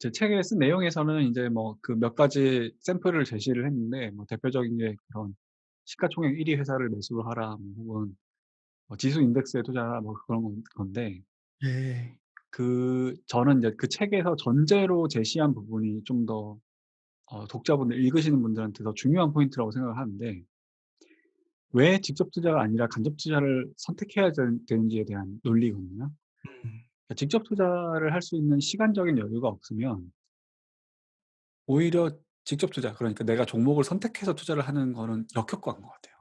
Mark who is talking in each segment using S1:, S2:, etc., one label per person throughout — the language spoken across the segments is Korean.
S1: 제 책에 쓴 내용에서는 인제 뭐 그 몇 가지 샘플을 제시를 했는데 뭐 대표적인 게 그런 "시가총액 1위 회사를 매수를 하라." 뭐 혹은 뭐 "지수 인덱스에 투자하라." 뭐 그런 건데
S2: 네.
S1: 저는 인제 그 책에서 전제로 제시한 부분이 좀 더 독자분들 읽으시는 분들한테 더 중요한 포인트라고 생각을 하는데 왜 직접 투자가 아니라 간접 투자를 선택해야 되는지에 대한 논리거든요.
S2: 음.
S1: 그러니까 직접 투자를 할 수 있는 시간적인 여유가 없으면 오히려 직접 투자 그러니까 내가 종목을 선택해서 투자를 하는 거는 역효과인 것 같아요.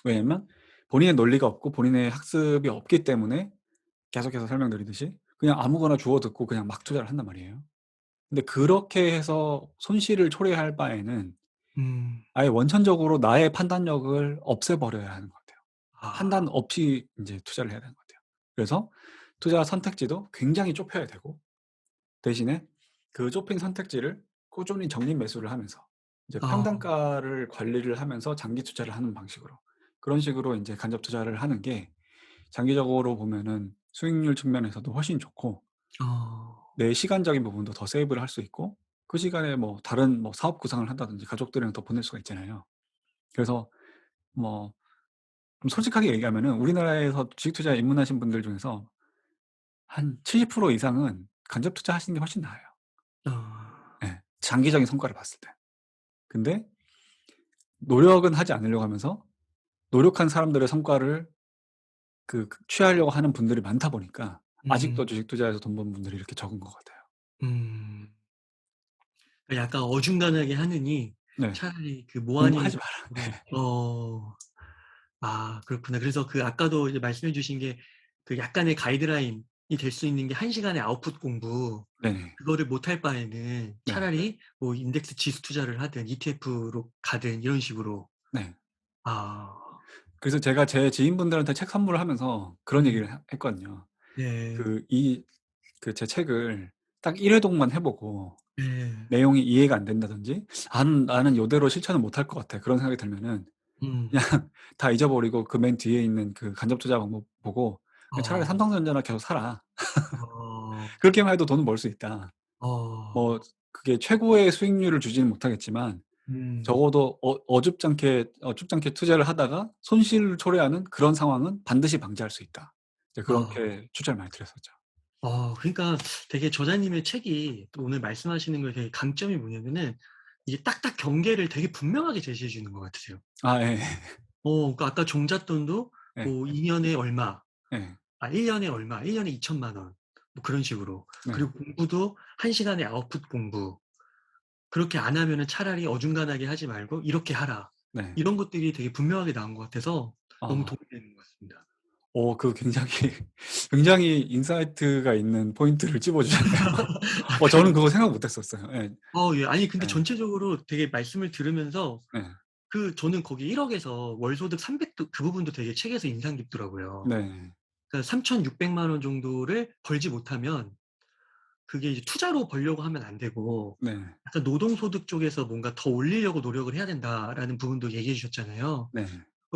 S1: 왜냐면 본인의 논리가 없고 본인의 학습이 없기 때문에 계속해서 설명드리듯이 그냥 아무거나 주워 듣고 그냥 막 투자를 한단 말이에요. 근데 그렇게 해서 손실을 초래할 바에는
S2: 음.
S1: 아예 원천적으로 나의 판단력을 없애버려야 하는 것 같아요.
S2: 아.
S1: 판단 없이 인제 투자를 해야 되는 것 같아요. 그래서 투자 선택지도 굉장히 좁혀야 되고 대신에 그 좁힌 선택지를 꾸준히 적립 매수를 하면서 이제
S2: 아.
S1: 평단가를 관리를 하면서 장기 투자를 하는 방식으로 그런 식으로 인제 간접 투자를 하는 게 장기적으로 보면은 수익률 측면에서도 훨씬 좋고
S2: 어.
S1: 내 시간적인 부분도 더 세이브를 할 수 있고 그 시간에 뭐 다른 뭐 사업 구상을 한다든지 가족들이랑 더 보낼 수가 있잖아요. 그래서 뭐 좀 솔직하게 얘기하면은 우리나라에서 주식 투자에 입문하신 분들 중에서 한 70% 이상은 간접 투자하시는 게 훨씬 나아요.
S2: 아.
S1: 예. 장기적인 성과를 봤을 때. 근데 노력은 하지 않으려고 하면서 노력한 사람들의 성과를 취하려고 하는 분들이 많다 보니까
S2: 음.
S1: 아직도 주식 투자에서 돈 버는 분들이 이렇게 적은 것 같아요.
S2: 음. 약간 어중간하게 하느니
S1: 네.
S2: 차라리 그 모아니는
S1: 공부하지 마라.
S2: 방식으로 아 그렇구나. 그래서 그 아까도 이제 말씀해 주신 게 그 약간의 가이드라인이 될 수 있는 게 1 시간의 아웃풋 공부
S1: 네네.
S2: 그거를 못할 바에는
S1: 네.
S2: 차라리 뭐 인덱스 지수 투자를 하든 ETF로 가든 이런 식으로.
S1: 네.
S2: 아.
S1: 그래서 제가 제 지인분들한테 책 선물을 하면서 그런
S2: 음.
S1: 얘기를 했거든요.
S2: 네.
S1: 그 이 제 책을 딱 1 회독만 해 보고
S2: 네.
S1: 내용이 이해가 안 된다든지 '나는 요대로 실천을 못할 것 같아.' 그런 생각이 들면은
S2: 음.
S1: 그냥 다 잊어버리고 그 맨 뒤에 있는 그 간접 투자 방법 보고 그냥 차라리
S2: 어.
S1: 삼성전자나 계속 사라.
S2: 어.
S1: 그렇게만 해도 돈은 벌 수 있다. 뭐
S2: 어.
S1: 그게 최고의 수익률을 주지는 못하겠지만
S2: 음.
S1: 적어도 어줍잖게 투자를 하다가 손실을 초래하는 그런 상황은 반드시 방지할 수 있다. 이제
S2: 아.
S1: 그렇게 추천을 많이 드렸었죠.
S2: 그러니까 되게 저자님의 책이 또 오늘 말씀하시는 거에 되게 강점이 뭐냐면은 이게 딱딱 경계를 되게 분명하게 제시해 주는 것 같으세요.
S1: 아 예.
S2: 그러니까 아까 종잣돈도
S1: 예.
S2: 뭐 2 년에 얼마,
S1: 예.
S2: 1 년에 얼마, 1 년에 2천만 원 뭐 그런 식으로.
S1: 네.
S2: 그리고 공부도 1 시간에 아웃풋 공부. 그렇게 안 하면은 차라리 어중간하게 하지 말고 이렇게 하라.
S1: 네.
S2: 이런 것들이 되게 분명하게 나온 것 같아서 너무
S1: 아.
S2: 도움이 되는 것 같습니다.
S1: 굉장히 굉장히 인사이트가 있는 포인트를 찝어 주셨네요. 저는
S2: 그런가요?
S1: 그거 생각 못 했었어요. 예.
S2: 예. 아니 근데
S1: 예.
S2: 전체적으로 되게 말씀을 들으면서
S1: 네.
S2: 저는 거기 1억 에서 월소득 300도 그 부분도 되게 책에서 인상 깊더라고요.
S1: 네.
S2: 그러니까 3,600만 원 정도를 벌지 못하면 그게 이제 투자로 벌려고 하면 안 되고
S1: 네.
S2: 약간 노동소득 쪽에서 뭔가 더 올리려고 노력을 해야 된다라는 부분도 얘기해 주셨잖아요.
S1: 네.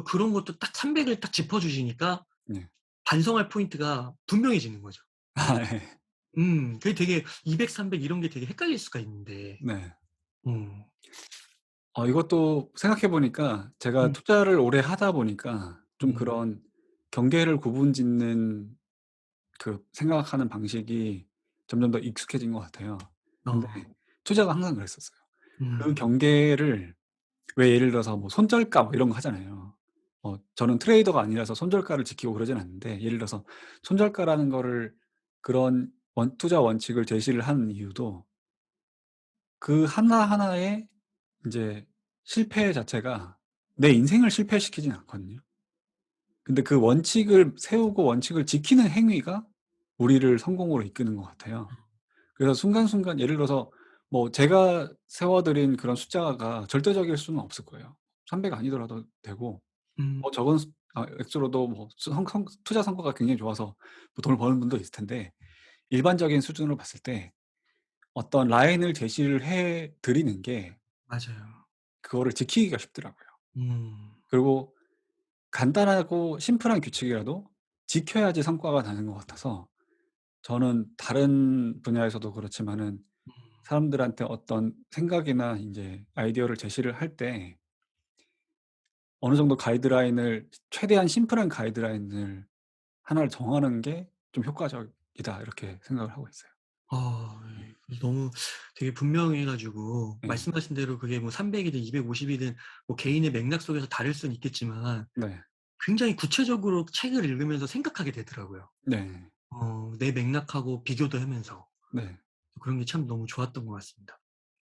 S2: 그런 것도 딱 300을 딱 짚어 주시니까
S1: 네.
S2: 반성할 포인트가 분명해지는 거죠.
S1: 아 예.
S2: 그게 되게 200, 300 이런 게 되게 헷갈릴 수가 있는데.
S1: 네.
S2: 음.
S1: 이것도 생각해 보니까 제가
S2: 음.
S1: 투자를 오래 하다 보니까 좀
S2: 음.
S1: 그런 경계를 구분짓는 생각하는 방식이 점점 더 익숙해진 것 같아요. 근데
S2: 어.
S1: 투자가 항상 그랬었어요. 그
S2: 음.
S1: 경계를 왜 예를 들어서 뭐 손절가 뭐 이런 거 하잖아요. 저는 트레이더가 아니라서 손절가를 지키고 그러진 않는데 예를 들어서 손절가라는 거를 그런 투자 원칙을 제시를 하는 이유도 그 하나하나의 인제 실패 자체가 내 인생을 실패시키진 않거든요. 근데 그 원칙을 세우고 원칙을 지키는 행위가 우리를 성공으로 이끄는 것 같아요. 그래서 순간순간 예를 들어서 뭐 제가 세워 드린 그런 숫자가 절대적일 수는 없을 거예요. 300 아니더라도 되고
S2: 음.
S1: 적은 액수로도 뭐 성 성 투자 성과가 굉장히 좋아서 뭐 돈을 버는 분도 있을 텐데 일반적인 수준으로 봤을 때 어떤 라인을 제시를 해 드리는 게
S2: 맞아요.
S1: 그거를 지키기가 쉽더라고요.
S2: 음.
S1: 그리고 간단하고 심플한 규칙이라도 지켜야지 성과가 나는 것 같아서 저는 다른 분야에서도 그렇지만은
S2: 음.
S1: 사람들한테 어떤 생각이나 인제 아이디어를 제시를 할 때 어느 정도 가이드라인을 최대한 심플한 가이드라인을 하나를 정하는 게 좀 효과적이다 이렇게 생각을 하고 있어요.
S2: 아
S1: 네.
S2: 예. 너무 되게 분명해 가지고
S1: 네.
S2: 말씀하신 대로 그게 뭐 300 이든 250 이든 뭐 개인의 맥락 속에서 다를 수는 있겠지만
S1: 네.
S2: 굉장히 구체적으로 책을 읽으면서 생각하게 되더라고요.
S1: 네.
S2: 내 맥락하고 비교도 하면서.
S1: 네.
S2: 그런 게 참 너무 좋았던 것 같습니다.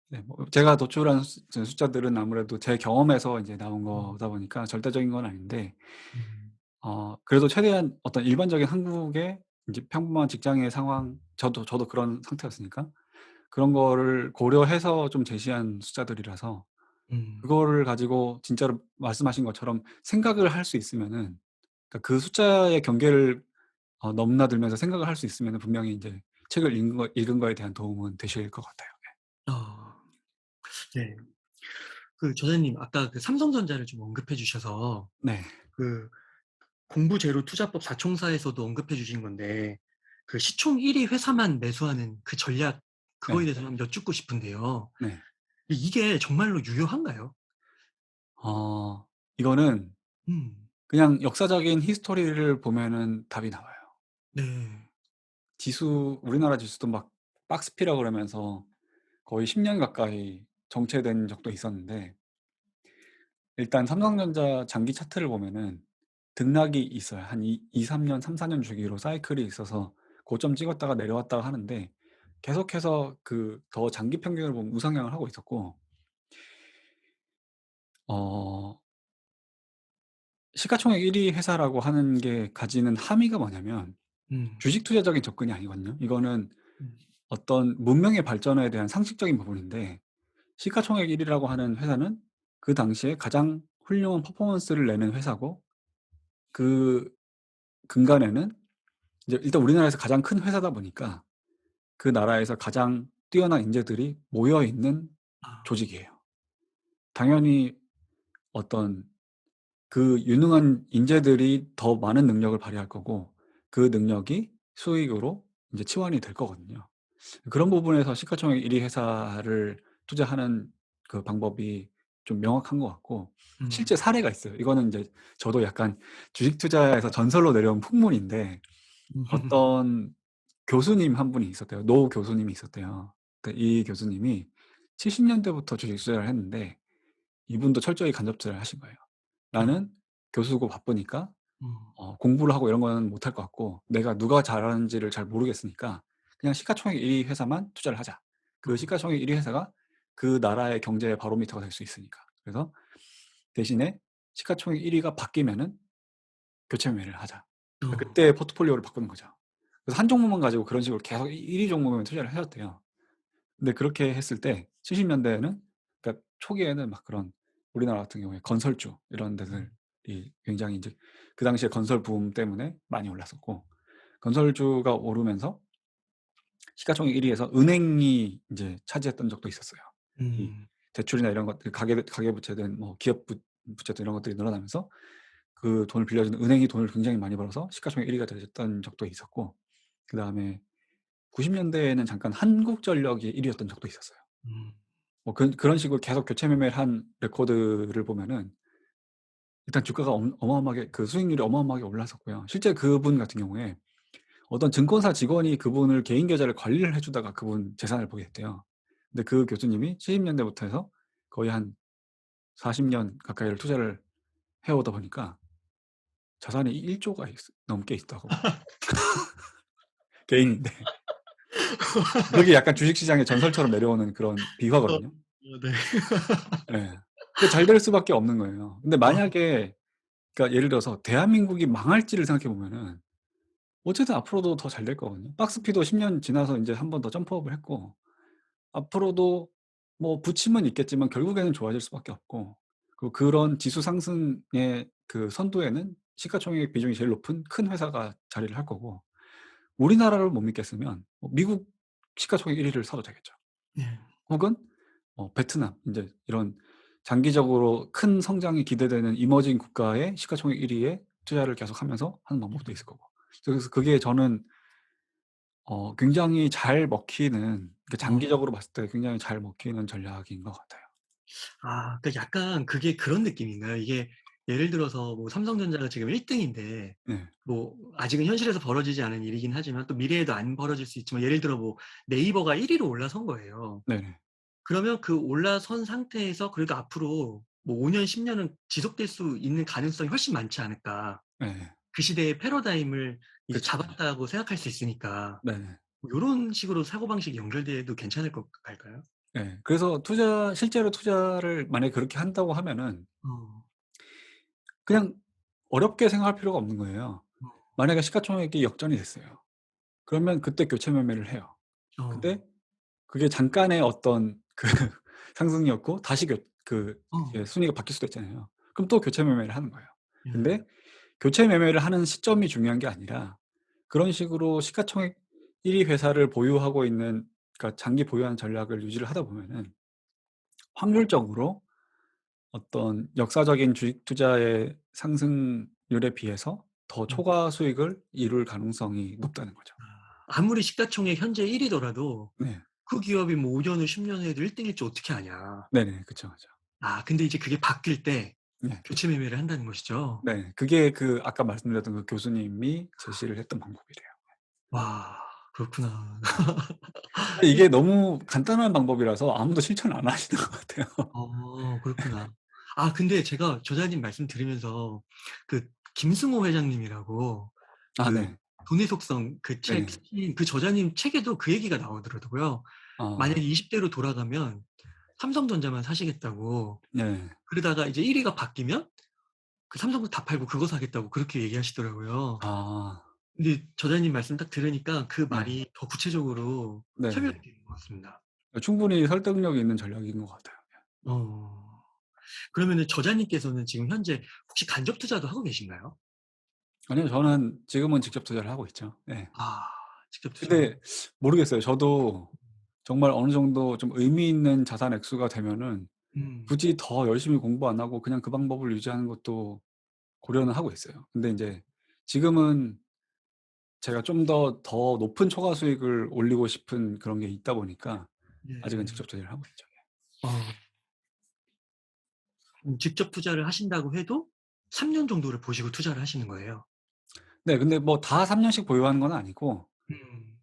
S1: 네. 뭐 제가 노출한 숫자들은 아무래도 제 경험에서 인제 나온
S2: 음.
S1: 거다 보니까 절대적인 건 아닌데
S2: 음.
S1: 그래도 최대한 어떤 일반적인 한국의 인제 평범한 직장의 상황 저도 그런 상태였으니까 그런 거를 고려해서 좀 제시한 숫자들이라서
S2: 음.
S1: 그거를 가지고 진짜로 말씀하신 것처럼 생각을 할 수 있으면은 그러니까 그 숫자의 경계를 넘나들면서 생각을 할 수 있으면은 분명히 인제 책을 읽은 거에 대한 도움은 되실 것 같아요.
S2: 아 네. 그 저자님 아까 그 삼성전자를 좀 언급해 주셔서
S1: 네.
S2: 그 공부 제로 투자법 사총사에서도 언급해 주신 건데 그 시총 1위 회사만 매수하는 그 전략 그거에
S1: 네.
S2: 대해서 한번 여쭙고 싶은데요.
S1: 네.
S2: 이게 정말로 유효한가요?
S1: 이거는
S2: 음.
S1: 그냥 역사적인 히스토리를 보면은 답이 나와요.
S2: 네.
S1: 우리나라 지수도 막 박스피라 그러면서 거의 10년 가까이 정체된 적도 있었는데 일단 삼성전자 장기 차트를 보면은 등락이 있어요. 한 2-3 년, 3-4년 주기로 사이클이 있어서 고점 찍었다가 내려왔다가 하는데 계속해서 그 더 장기 평균을 보면 우상향을 하고 있었고 어 시가총액 1위 회사라고 하는 게 가지는 함의가 뭐냐면
S2: 음.
S1: 주식 투자적인 접근이 아니거든요. 이거는
S2: 음.
S1: 어떤 문명의 발전에 대한 상식적인 부분인데 시가총액 1 위라고 하는 회사는 그 당시에 가장 훌륭한 퍼포먼스를 내는 회사고 그 근간에는 이제 일단 우리나라에서 가장 큰 회사다 보니까 그 나라에서 가장 뛰어난 인재들이 모여 있는
S2: 아.
S1: 조직이에요. 당연히 어떤 그 유능한 인재들이 더 많은 능력을 발휘할 거고 그 능력이 수익으로 인제 치환이 될 거거든요. 그런 부분에서 시가총액 1위 회사를 투자하는 그 방법이 좀 명확한 것 같고 실제
S2: 음.
S1: 사례가 있어요. 이거는 인제 저도 약간 주식 투자에서 전설로 내려온 풍문인데 어떤 교수님 한 분이 있었대요. 노 교수님이 있었대요. 그 이 교수님이 70 년대부터 주식 투자를 했는데 이분도 철저히 간접 투자를 하신 거예요.
S2: 아.
S1: "나는 교수고 바쁘니까
S2: 음.
S1: 공부를 하고 이런 거는 못할 것 같고 내가 누가 잘하는지를 잘 모르겠으니까 그냥 시가총액 1위 회사만 투자를 하자." 그
S2: 어.
S1: 시가총액 1위 회사가 그 나라의 경제의 바로미터가 될 수 있으니까. 그래서 대신에 시가총액 1 위가 바뀌면은 교체 매매를 하자. 그러니까
S2: 어.
S1: 그때 포트폴리오를 바꾸는 거죠. 그래서 한 종목만 가지고 그런 식으로 계속 1위 종목만 투자를 하셨대요. 근데 그렇게 했을 때 70 년대에는 그러니까 초기에는 막 그런 우리나라 같은 경우에 건설주 이런 데들이
S2: 음.
S1: 굉장히 인제 그 당시에 건설 붐 때문에 많이 올랐었고 건설주가 오르면서 시가총액 1 위에서 은행이 인제 차지했던 적도 있었어요. 이
S2: 음.
S1: 대출이나 이런 것들 가계부채든 뭐 부채든 이런 것들이 늘어나면서 그 돈을 빌려주는 은행이 돈을 굉장히 많이 벌어서 시가총액 1 위가 됐던 적도 있었고 그다음에 90 년대에는 잠깐 한국전력이 1 위였던 적도 있었어요.
S2: 음.
S1: 뭐 그런 식으로 계속 교체 매매를 한 레코드를 보면은 일단 주가가 어마어마하게 그 수익률이 어마어마하게 올랐었고요. 실제 그분 같은 경우에 어떤 증권사 직원이 그분을 개인 계좌를 관리를 해 주다가 그분 재산을 보게 됐대요. 근데 그 교수님이 70 년대부터 해서 거의 한 40년 가까이를 투자를 해 오다 보니까 자산이 1 조가 넘게 있다고 개인인데. 그게 약간 주식 시장의 전설처럼 내려오는 그런
S2: 어
S1: 비화거든요.
S2: 네.
S1: 예. 근데 잘 될 수밖에 없는 거예요. 근데
S2: 어.
S1: 만약에 그러니까 예를 들어서 대한민국이 망할지를 생각해 보면은 어쨌든 앞으로도 더 잘 될 거거든요. 박스피도 10년 지나서 인제 한 번 더 점프업을 했고 앞으로도 뭐 부침은 있겠지만 결국에는 좋아질 수밖에 없고 그리고 그런 지수 상승의 그 선두에는 시가총액 비중이 제일 높은 큰 회사가 자리를 할 거고 우리나라를 못 믿겠으면 미국 시가총액 1 위를 사도 되겠죠.
S2: 네.
S1: 혹은 베트남 인제 이런 장기적으로 큰 성장이 기대되는 이머징 국가의 시가총액 1 위에 투자를 계속하면서 하는 방법도 있을 거고. 그래서 그게 저는 굉장히 잘 먹히는, 그
S2: 어.
S1: 장기적으로 봤을 때 굉장히 잘 먹히는 전략인 것 같아요.
S2: 아 그러니까 약간 그게 그런 느낌인가요? 이게 예를 들어서 뭐 삼성전자가 지금 1 등인데
S1: 네.
S2: 뭐 아직은 현실에서 벌어지지 않은 일이긴 하지만 또 미래에도 안 벌어질 수 있지만 예를 들어 뭐 네이버가 1 위로 올라선 거예요.
S1: 네네.
S2: 그러면 그 올라선 상태에서 그래도 앞으로 뭐 5 년 10 년은 지속될 수 있는 가능성이 훨씬 많지 않을까.
S1: 네.
S2: 그 시대의 패러다임을 이제
S1: 그쵸.
S2: 잡았다고 생각할 수 있으니까
S1: 네네.
S2: 뭐 요런 식으로 사고방식이 연결돼도 괜찮을 것 같을까요?
S1: 예. 그래서 실제로 투자를 만약에 그렇게 한다고 하면은
S2: 어.
S1: 그냥 어렵게 생각할 필요가 없는 거예요.
S2: 어.
S1: 만약에 시가총액이 역전이 됐어요. 그러면 그때 교체 매매를 해요.
S2: 어.
S1: 근데 그게 잠깐의 어떤 그 상승이었고 다시
S2: 어.
S1: 이게 순위가 바뀔 수도 있잖아요. 그럼 또 교체 매매를 하는 거예요.
S2: 예.
S1: 근데 교체 매매를 하는 시점이 중요한 게 아니라 그런 식으로 시가총액 1위 회사를 보유하고 있는, 그러니까 장기 보유하는 전략을 유지를 하다 보면은 확률적으로 어떤 역사적인 주식 투자의 상승률에 비해서 더
S2: 음.
S1: 초과 수익을 이룰 가능성이 높다는 거죠.
S2: 아무리 시가총액 현재 1 위더라도
S1: 네.
S2: 그 기업이 뭐 5 년 후 10년 후에도 1 등일지 어떻게 아냐.
S1: 네네. 그쵸, 그쵸.
S2: 아 근데 이제 그게 바뀔 때
S1: 네.
S2: 교체 매매를 한다는 것이죠.
S1: 네. 그게 아까 말씀드렸던 그 교수님이 제시를 했던 방법이래요.
S2: 와 그렇구나.
S1: 이게 너무 간단한 방법이라서 아무도 실천을 안 하시는 것 같아요.
S2: 그렇구나. 아 근데 제가 저자님 말씀 들으면서 그 김승호 회장님이라고
S1: 아
S2: 그
S1: 네.
S2: 돈의 속성 그 책
S1: 네네.
S2: 쓰신 그 저자님 책에도 그 얘기가 나오더라고요.
S1: 아
S2: 만약에 20 대로 돌아가면 삼성전자만 사시겠다고.
S1: 네.
S2: 그러다가 이제 1 위가 바뀌면 그 삼성도 다 팔고 그거 사겠다고 그렇게 얘기하시더라고요.
S1: 아
S2: 근데 저자님 말씀 딱 들으니까 그
S1: 네.
S2: 말이 더 구체적으로 설명이
S1: 네네.
S2: 되는 것 같습니다.
S1: 충분히 설득력이 있는 전략인 것 같아요.
S2: 어. 그러면은 저자님께서는 지금 현재 혹시 간접 투자도 하고 계신가요?
S1: 아니요. 저는 지금은 직접 투자를 하고 있죠. 네.
S2: 아 직접 투자.
S1: 근데 모르겠어요. 저도 정말 어느 정도 좀 의미 있는 자산 액수가 되면은
S2: 음.
S1: 굳이 더 열심히 공부 안 하고 그냥 그 방법을 유지하는 것도 고려는 하고 있어요. 근데 인제 지금은 제가 좀 더 높은 초과 수익을 올리고 싶은 그런 게 있다 보니까 아직은
S2: 네.
S1: 직접 투자를 하고 있죠.
S2: 어 직접 투자를 하신다고 해도 3년 정도를 보시고 투자를 하시는 거예요?
S1: 네. 근데 뭐 다 3 년씩 보유하는 건 아니고
S2: 음.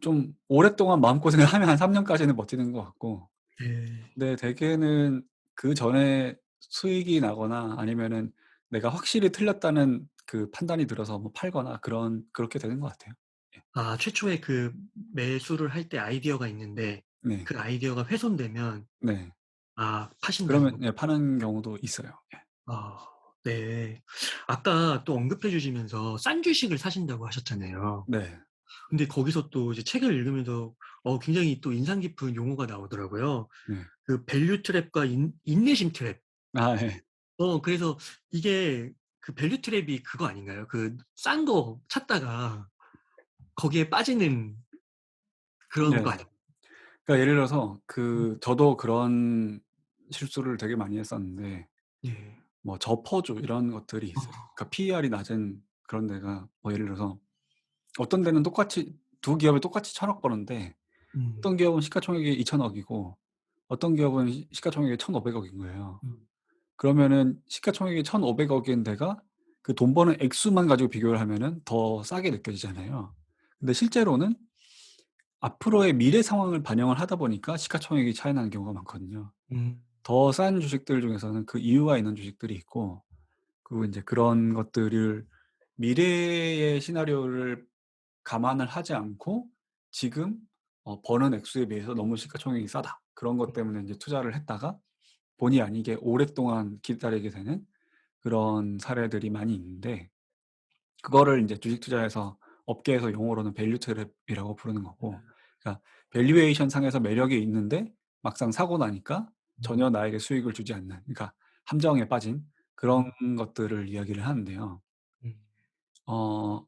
S1: 좀 오랫동안 마음고생을 하면 한 3 년까지는 버티는 것 같고,
S2: 네.
S1: 네 대개는 그전에 수익이 나거나 아니면은 내가 확실히 틀렸다는 그 판단이 들어서 뭐 팔거나 그렇게 되는 것 같아요. 예.
S2: 아 최초에 그 매수를 할 때 아이디어가 있는데
S1: 네.
S2: 그 아이디어가 훼손되면
S1: 네.
S2: 파신다는 거.
S1: 그러면 예 파는 경우도 있어요. 예.
S2: 아 네. 아까 또 언급해 주시면서 싼 주식을 사신다고 하셨잖아요.
S1: 네.
S2: 근데 거기서 또 이제 책을 읽으면서 굉장히 또 인상 깊은 용어가 나오더라고요.
S1: 네.
S2: 그 밸류 트랩과 인내심 트랩.
S1: 아 예.
S2: 그래서 이게 그 밸류 트랩이 그거 아닌가요? 그 싼 거 찾다가 거기에 빠지는 그런 거
S1: 네.
S2: 아닌가요?
S1: 그러니까 예를 들어서
S2: 음
S1: 저도 그런 실수를 되게 많이 했었는데
S2: 네.
S1: 뭐 저퍼주 이런 것들이
S2: 어
S1: 있어요. 그러니까 PER이 낮은 그런 데가 뭐 예를 들어서 어떤 데는 똑같이 두 기업이 똑같이 1,000억 버는데
S2: 음
S1: 어떤 기업은 시가총액이 2,000억 이고 어떤 기업은 시가총액이 1,500억 인 거예요.
S2: 음
S1: 그러면은 시가총액이 1,500억 인 데가 그 돈 버는 액수만 가지고 비교를 하면은 더 싸게 느껴지잖아요. 근데 실제로는 앞으로의 미래 상황을 반영을 하다 보니까 시가총액이 차이 나는 경우가 많거든요.
S2: 음
S1: 더 싼 주식들 중에서는 그 이유가 있는 주식들이 있고, 그리고 인제 그런 것들을 미래의 시나리오를 감안을 하지 않고 지금 버는 액수에 비해서 너무 시가총액이 싸다. 그런 것 때문에 인제 투자를 했다가 본의 아니게 오랫동안 기다리게 되는 그런 사례들이 많이 있는데, 그거를 인제 주식 투자에서 업계에서 용어로는 밸류 트랩이라고 부르는 거고, 그러니까 밸류에이션 상에서 매력이 있는데 막상 사고 나니까
S2: 음
S1: 전혀 나에게 수익을 주지 않는, 그러니까 함정에 빠진
S2: 음
S1: 그런 것들을 이야기를 하는데요.
S2: 음.
S1: 어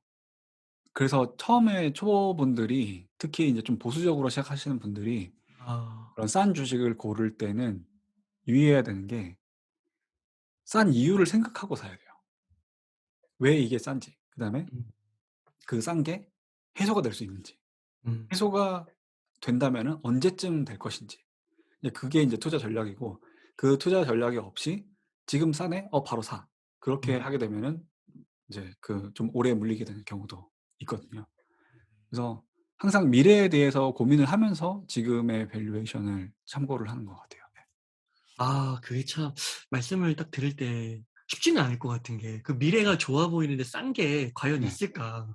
S1: 그래서 처음에 초보분들이 특히 인제 좀 보수적으로 시작하시는 분들이
S2: 아
S1: 그런 싼 주식을 고를 때는 유의해야 되는 게 싼 이유를 생각하고 사야 돼요. 왜 이게 싼지, 그다음에
S2: 음
S1: 그 싼 게 해소가 될 수 있는지.
S2: 음.
S1: 해소가 된다면은 언제쯤 될 것인지. 이제 그게 인제 투자 전략이고, 그 투자 전략이 없이 '지금 싸네? 바로 사.' 그렇게
S2: 음.
S1: 하게 되면은 이제 좀 오래 물리게 되는 경우도 있거든요. 그래서 항상 미래에 대해서 고민을 하면서 지금의 밸류에이션을 참고를 하는 것 같아요. 네.
S2: 아 그게 참 말씀을 딱 들을 때 쉽지는 않을 것 같은 게 그 미래가 좋아 보이는데 싼 게 과연
S1: 네.
S2: 있을까?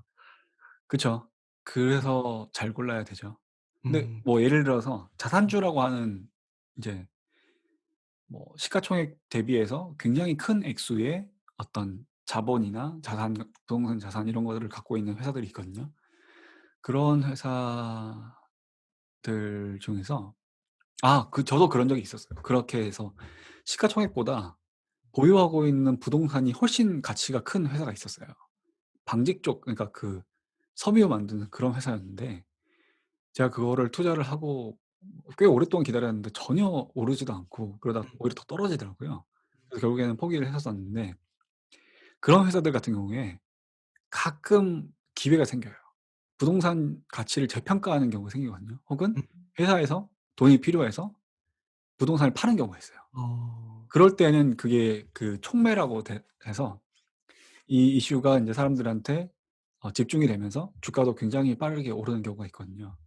S1: 그쵸. 그래서 잘 골라야 되죠. 근데
S2: 음.
S1: 뭐 예를 들어서 자산주라고 하는 이제 뭐 시가총액 대비해서 굉장히 큰 액수의 어떤 자본이나 자산, 부동산 자산 이런 것들을 갖고 있는 회사들이 있거든요. 그런 회사들 중에서 저도 그런 적이 있었어요. 그렇게 해서 시가총액보다 보유하고 있는 부동산이 훨씬 가치가 큰 회사가 있었어요. 방직 쪽, 그러니까 섬유 만드는 그런 회사였는데, 제가 그거를 투자를 하고 꽤 오랫동안 기다렸는데 전혀 오르지도 않고 그러다
S2: 음.
S1: 오히려 더 떨어지더라고요. 그래서 결국에는 포기를 했었었는데, 그런 회사들 같은 경우에 가끔 기회가 생겨요. 부동산 가치를 재평가하는 경우가 생기거든요. 혹은
S2: 음.
S1: 회사에서 돈이 필요해서 부동산을 파는 경우가 있어요.
S2: 어.
S1: 그럴 때는 그게 촉매라고 해서 이 이슈가 인제 사람들한테 집중이 되면서 주가도 굉장히 빠르게 오르는 경우가 있거든요.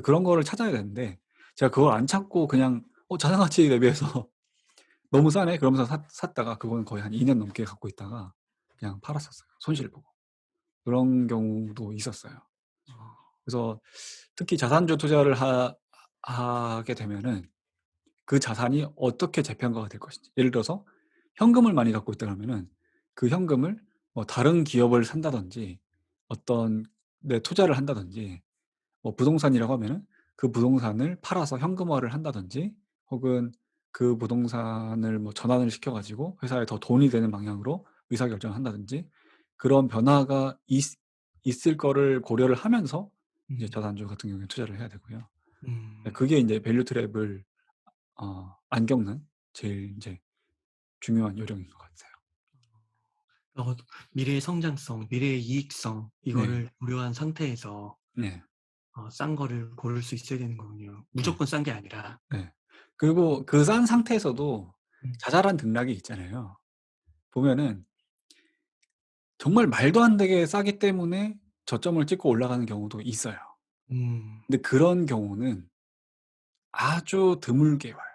S1: 그런 거를 찾아야 되는데, 제가 그걸 안 찾고 그냥 자산 가치 대비해서 '너무 싸네.' 그러면서 샀다가 그거는 거의 한 2년 넘게 갖고 있다가 그냥 팔았었어요, 손실 보고. 그런 경우도 있었어요.
S2: 어.
S1: 그래서 특히 자산주 투자를 하게 되면은 그 자산이 어떻게 재평가가 될 것인지, 예를 들어서 현금을 많이 갖고 있다 그러면은 그 현금을 뭐 다른 기업을 산다든지 어떤 데 투자를 한다든지, 뭐 부동산이라고 하면은 그 부동산을 팔아서 현금화를 한다든지, 혹은 그 부동산을 뭐 전환을 시켜 가지고 회사에 더 돈이 되는 방향으로 의사결정을 한다든지, 그런 변화가 있을 거를 고려를 하면서 이제
S2: 음.
S1: 자산주 같은 경우에 투자를 해야 되고요. 네,
S2: 음.
S1: 그게 인제 밸류 트랩을 안 겪는 제일 인제 중요한 요령인 것 같아요.
S2: 어 미래의 성장성, 미래의 이익성
S1: 네.
S2: 이거를 고려한 상태에서
S1: 네.
S2: 싼 거를 고를 수 있어야 되는 거군요.
S1: 네.
S2: 무조건 싼 게 아니라.
S1: 네. 그리고 그 싼 상태에서도
S2: 음.
S1: 자잘한 등락이 있잖아요. 보면은 정말 말도 안 되게 싸기 때문에 저점을 찍고 올라가는 경우도 있어요.
S2: 음.
S1: 근데 그런 경우는 아주 드물게 와요.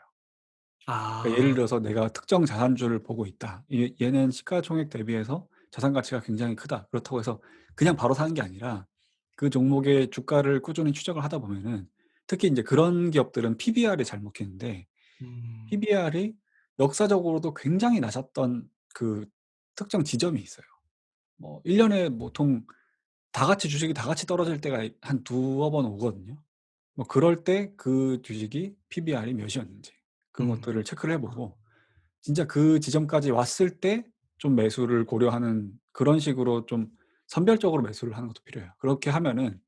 S1: 그러니까 예를
S2: 아.
S1: 들어서 내가 특정 자산주를 보고 있다. 얘는 시가총액 대비해서 자산 가치가 굉장히 크다. 그렇다고 해서 그냥 바로 사는 게 아니라 그 종목의 주가를 꾸준히 추적을 하다 보면은, 특히 인제 그런 기업들은 PBR이 잘 먹히는데,
S2: 음.
S1: PBR이 역사적으로도 굉장히 낮았던 그 특정 지점이 있어요. 뭐 1 년에 보통 주식이 다 같이 떨어질 때가 한 두어 번 오거든요. 뭐 그럴 때 그 주식이 PBR이 몇이었는지 그런
S2: 음.
S1: 것들을 체크를 해
S2: 아.
S1: 보고, 진짜 그 지점까지 왔을 때 좀 매수를 고려하는, 그런 식으로 좀 선별적으로 매수를 하는 것도 필요해요. 그렇게 하면은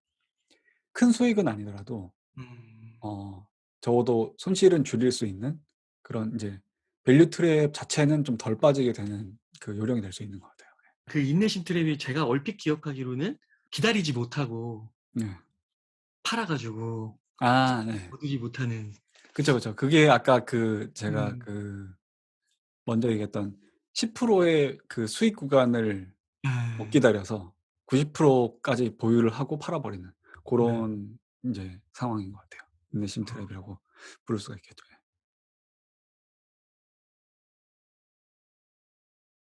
S1: 큰 수익은 아니더라도
S2: 음.
S1: 어 적어도 손실은 줄일 수 있는 그런 인제 밸류 트랩 자체는 좀 덜 빠지게 되는 요령이 될 수 있는 것 같아요.
S2: 그 인내심 트랩이 제가 얼핏 기억하기로는 기다리지 못하고
S1: 네.
S2: 팔아 가지고
S1: 네.
S2: 거두지 못하는.
S1: 그쵸, 그쵸. 그게 아까 제가
S2: 음.
S1: 먼저 얘기했던 10%의 수익 구간을 못
S2: 예.
S1: 기다려서 90% 까지 보유를 하고 팔아 버리는
S2: 네.
S1: 고런 인제 상황인 것 같아요. 인내심
S2: 어.
S1: 트랩이라고 부를 수가 있겠죠.